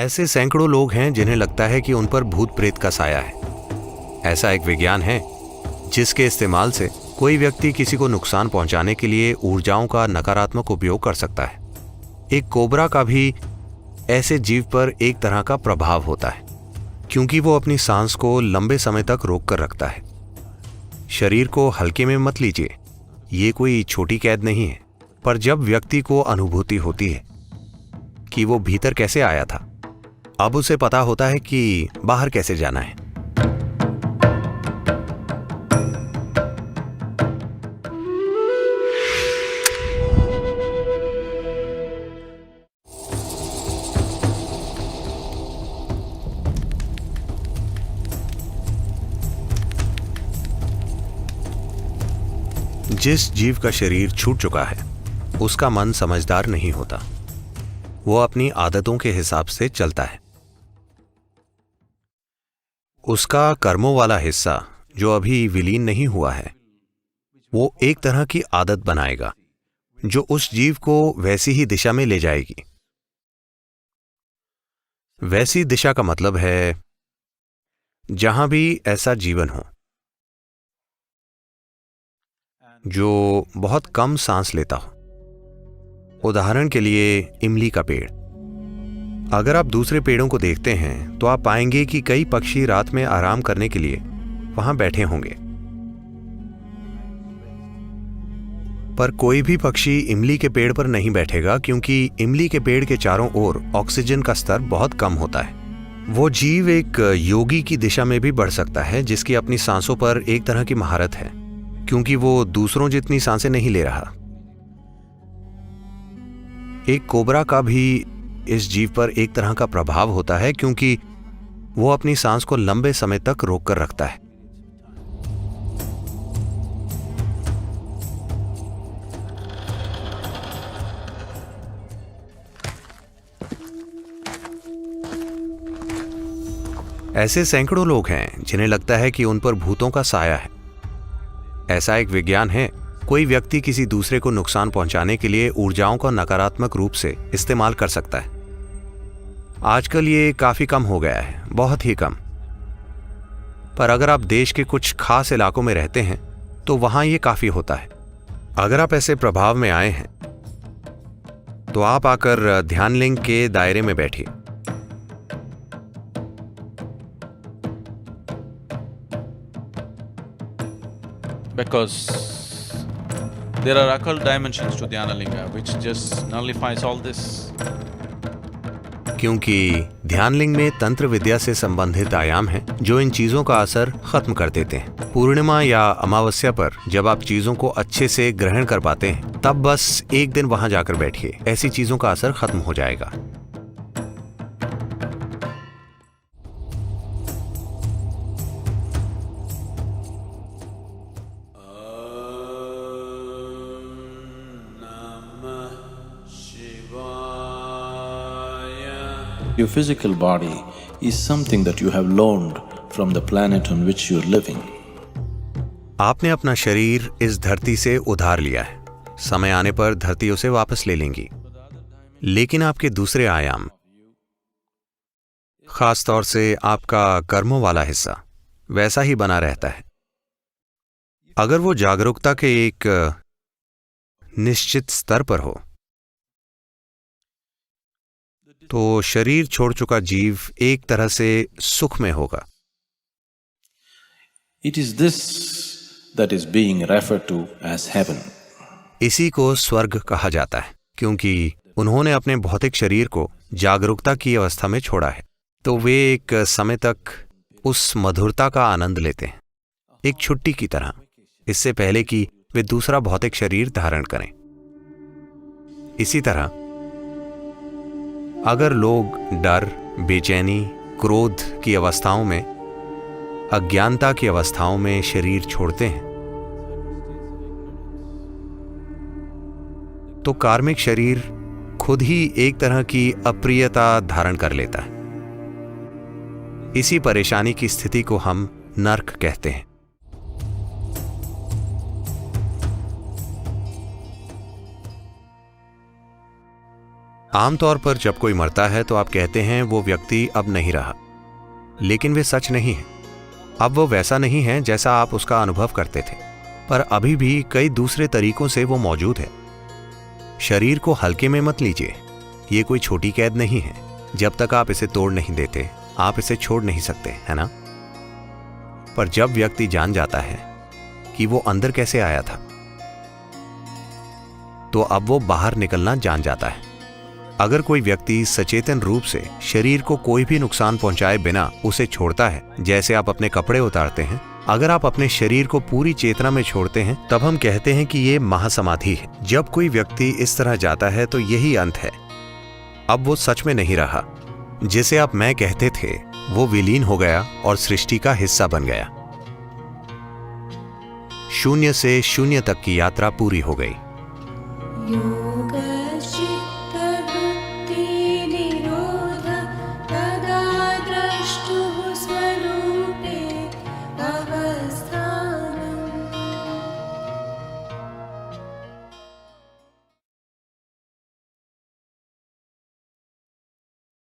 ऐसे सैकड़ों लोग हैं जिन्हें लगता है कि उन पर भूत प्रेत का साया है। ऐसा एक विज्ञान है जिसके इस्तेमाल से कोई व्यक्ति किसी को नुकसान पहुंचाने के लिए ऊर्जाओं का नकारात्मक उपयोग कर सकता है। एक कोबरा का भी ऐसे जीव पर एक तरह का प्रभाव होता है, क्योंकि वो अपनी सांस को लंबे समय तक रोक कर रखता है। शरीर को हल्के में मत लीजिए, ये कोई छोटी कैद नहीं है। पर जब व्यक्ति को अनुभूति होती है कि वो भीतर कैसे आया था, अब उसे पता होता है कि बाहर कैसे जाना है। जिस जीव का शरीर छूट चुका है उसका मन समझदार नहीं होता। वो अपनी आदतों के हिसाब से चलता है। उसका कर्मों वाला हिस्सा जो अभी विलीन नहीं हुआ है, वो एक तरह की आदत बनाएगा जो उस जीव को वैसी ही दिशा में ले जाएगी। वैसी दिशा का मतलब है जहां भी ऐसा जीवन हो जो बहुत कम सांस लेता हो। उदाहरण के लिए इमली का पेड़। अगर आप दूसरे पेड़ों को देखते हैं तो आप पाएंगे कि कई पक्षी रात में आराम करने के लिए वहां बैठे होंगे, पर कोई भी पक्षी इमली के पेड़ पर नहीं बैठेगा, क्योंकि इमली के पेड़ के चारों ओर ऑक्सीजन का स्तर बहुत कम होता है। वो जीव एक योगी की दिशा में भी बढ़ सकता है जिसकी अपनी सांसों पर एक तरह की महारत है, क्योंकि वो दूसरों जितनी सांसें नहीं ले रहा। एक कोबरा का भी इस जीव पर एक तरह का प्रभाव होता है, क्योंकि वो अपनी सांस को लंबे समय तक रोक कर रखता है। ऐसे सैकड़ों लोग हैं जिन्हें लगता है कि उन पर भूतों का साया है। ऐसा एक विज्ञान है, कोई व्यक्ति किसी दूसरे को नुकसान पहुंचाने के लिए ऊर्जाओं का नकारात्मक रूप से इस्तेमाल कर सकता है। आजकल ये काफी कम हो गया है, बहुत ही कम। पर अगर आप देश के कुछ खास इलाकों में रहते हैं तो वहां ये काफी होता है। अगर आप ऐसे प्रभाव में आए हैं तो आप आकर ध्यान लिंग के दायरे में बैठिए। Because there are occult dimensions to Dhyanalinga which just nullifies all this. क्योंकि ध्यानलिंग में तंत्र विद्या से संबंधित आयाम हैं जो इन चीजों का असर खत्म कर देते हैं। पूर्णिमा या अमावस्या पर जब आप चीजों को अच्छे से ग्रहण कर पाते हैं, तब बस एक दिन वहां जाकर बैठिए, ऐसी चीजों का असर खत्म हो जाएगा। Your physical body is something that you have loaned from the planet on which you are living. आपने अपना शरीर इस धरती से उधार लिया है। समय आने पर धरती उसे वापस ले लेंगी, लेकिन आपके दूसरे आयाम, खास तौर से आपका कर्मों वाला हिस्सा, वैसा ही बना रहता है। अगर वो जागरूकता के एक निश्चित स्तर पर हो तो शरीर छोड़ चुका जीव एक तरह से सुख में होगा। It is this that is being referred to as heaven. इसी को स्वर्ग कहा जाता है, क्योंकि उन्होंने अपने भौतिक शरीर को जागरूकता की अवस्था में छोड़ा है, तो वे एक समय तक उस मधुरता का आनंद लेते हैं, एक छुट्टी की तरह, इससे पहले कि वे दूसरा भौतिक शरीर धारण करें। इसी तरह अगर लोग डर, बेचैनी, क्रोध की अवस्थाओं में, अज्ञानता की अवस्थाओं में शरीर छोड़ते हैं, तो कार्मिक शरीर खुद ही एक तरह की अप्रियता धारण कर लेता है। इसी परेशानी की स्थिति को हम नर्क कहते हैं। आमतौर पर जब कोई मरता है तो आप कहते हैं वो व्यक्ति अब नहीं रहा, लेकिन वे सच नहीं है। अब वो वैसा नहीं है जैसा आप उसका अनुभव करते थे, पर अभी भी कई दूसरे तरीकों से वो मौजूद है। शरीर को हल्के में मत लीजिए, ये कोई छोटी कैद नहीं है। जब तक आप इसे तोड़ नहीं देते आप इसे छोड़ नहीं सकते, है ना? पर जब व्यक्ति जान जाता है कि वो अंदर कैसे आया था, तो अब वो बाहर निकलना जान जाता है। अगर कोई व्यक्ति सचेतन रूप से शरीर को कोई भी नुकसान पहुंचाए बिना उसे छोड़ता है, जैसे आप अपने कपड़े उतारते हैं, अगर आप अपने शरीर को पूरी चेतना में छोड़ते हैं, तब हम कहते हैं कि ये महासमाधि है। जब कोई व्यक्ति इस तरह जाता है तो यही अंत है। अब वो सच में नहीं रहा। जिसे आप मैं कहते थे वो विलीन हो गया और सृष्टि का हिस्सा बन गया। शून्य से शून्य तक की यात्रा पूरी हो गई।